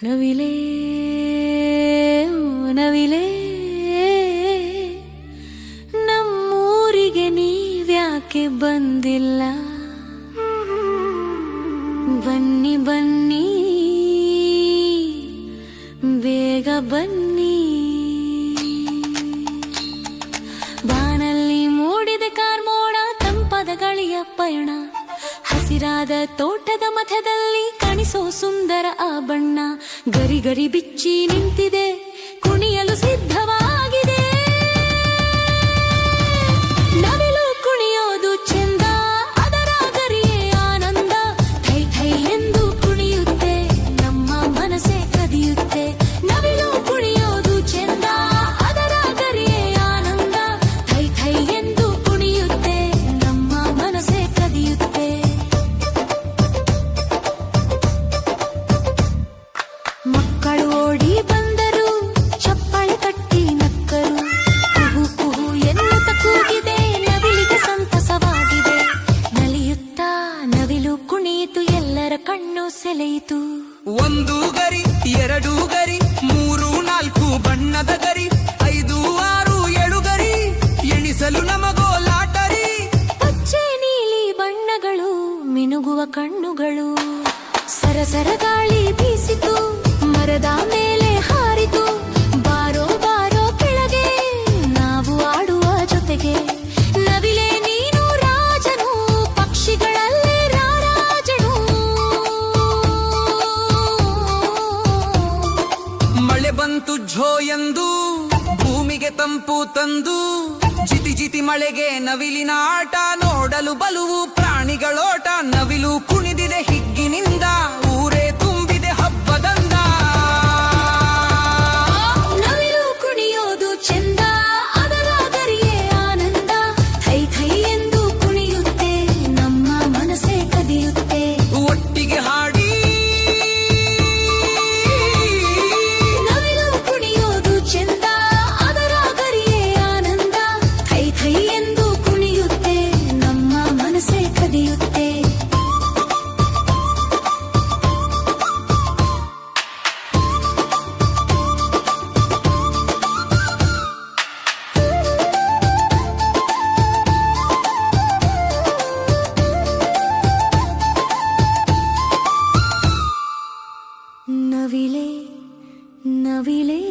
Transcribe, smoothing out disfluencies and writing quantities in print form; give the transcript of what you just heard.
ನವಿಲೇ ನವಿಲೇ ನಮ್ಮೂರಿಗೆ ನೀವ್ಯಾಕೆ ಬಂದಿಲ್ಲ? ಬನ್ನಿ ಬನ್ನಿ ಬೇಗ ಬನ್ನಿ. ಬಾನಲ್ಲಿ ಮೂಡಿದೆ ಕಾರ್ಮೋಡ, ತಂಪಾದ ಗಾಳಿಯ ಪಯಣ, ಹಸಿರಾದ ತೋಟದ ಮಧ್ಯದಲ್ಲಿ ಕಾಣಿಸೋ ಸುಂದರ ಆ ಬಣ್ಣ. ಗರಿ ಗರಿ ಬಿಚ್ಚಿ ನಿಂತಿದೆ, ಕುಣಿಯಲು ಸಿದ್ಧವಾಗಿದೆ. ನವಿಲು ಕುಣಿಯೋದು ಚೆಂದ, ಅದರ ಗರಿಯೇ ಆನಂದ. ಥೈ ಥೈ ಎಂದು ಕುಣಿಯುತ್ತೆ, ನಮ್ಮ ಮನಸ್ಸೇ ಕದಿಯುತ್ತೆ. ನವಿಲು ಕುಣಿಯೋದು ಚೆಂದ, ಅದರ ಗರಿಯೇ ಆನಂದ. ಥೈ ಥೈ ಎಂದು ಕುಣಿಯುತ್ತೆ, ನಮ್ಮ ಮನಸ್ಸೇ ಕದಿಯುತ್ತೆ. ಮಕ್ಕಳು ಓಡಿ ಬಂದರು, ಚಪ್ಪಾಳೆ ತಟ್ಟಿ ನಕ್ಕರು. ಕುಹು ಕುಹು ಎನ್ನುತ್ತ ಕೂಗಿದೆ, ನವಿಲಿಗೆ ಸಂತಸವಾಗಿದೆ. ನಲಿಯುತ್ತಾ ನವಿಲು ಕುಣಿಯಿತು, ಎಲ್ಲರ ಕಣ್ಣು ಸೆಳೆಯಿತು. ಒಂದು ಗರಿ, ಎರಡು ಗರಿ, ಮೂರು ನಾಲ್ಕು ಬಣ್ಣದ ಗರಿ, 5 6 7 ಗರಿ, ಎಣಿಸಲು ನಮಗೋ ಲಾಟರಿ. ಪಚ್ಚೆ ನೀಲಿ ಬಣ್ಣಗಳು, ಮಿನುಗುವ ಕಣ್ಣುಗಳು. ಸರಸರ ಗಾಳಿ ಬೀಸಿತು, ಮರದ ಮೇಲೆ ಹಾರಿತು. ಬಾರೋ ಬಾರೋ ಕೆಳಗೆ, ನಾವು ಆಡುವ ಜೊತೆಗೆ. ನವಿಲೆ ನೀನು ರಾಜನು, ಪಕ್ಷಿಗಳಲ್ಲೇ ರಾರಾಜನು. ಮಳೆ ಬಂತು ಝೋ ಎಂದು, ಭೂಮಿಗೆ ತಂಪು ತಂದು. ಜಿತಿ ಜಿತಿ ಮಳೆಗೆ ನವಿಲಿನ ಆಟ, ನೋಡಲು ಬಲುವು ಪ್ರಾಣಿಗಳೋಟ. ನವಿಲು ಕುಣಿದಿದೆ ಹಿಗ್ಗಿನಿಂದ, ಊರೇ ತುಂಬಿದೆ ಹಬ್ಬದಂದ. ನವಿಲು ಕುಣಿಯೋದು ಚೆಂದ, ಅದರ ಗರಿಯೇ ಆನಂದ. ಥೈ ಥೈ ಎಂದು ಕುಣಿಯುತ್ತೆ, ನಮ್ಮ ಮನಸ್ಸೇ ಕದಿಯುತ್ತೆ. ಒಟ್ಟಿಗೆ ಹಾಡಿ ನವಿಲು ಕುಣಿಯೋದು ಚೆಂದ, ಅದರ ಗರಿಯೇ ಆನಂದ. ಥೈ ಥೈ ಎಂದು ಕುಣಿಯುತ್ತೆ, ನಮ್ಮ ಮನಸ್ಸೇ ಕದಿಯುತ್ತೆ. ನವಿಲೇ ನವಿಲೇ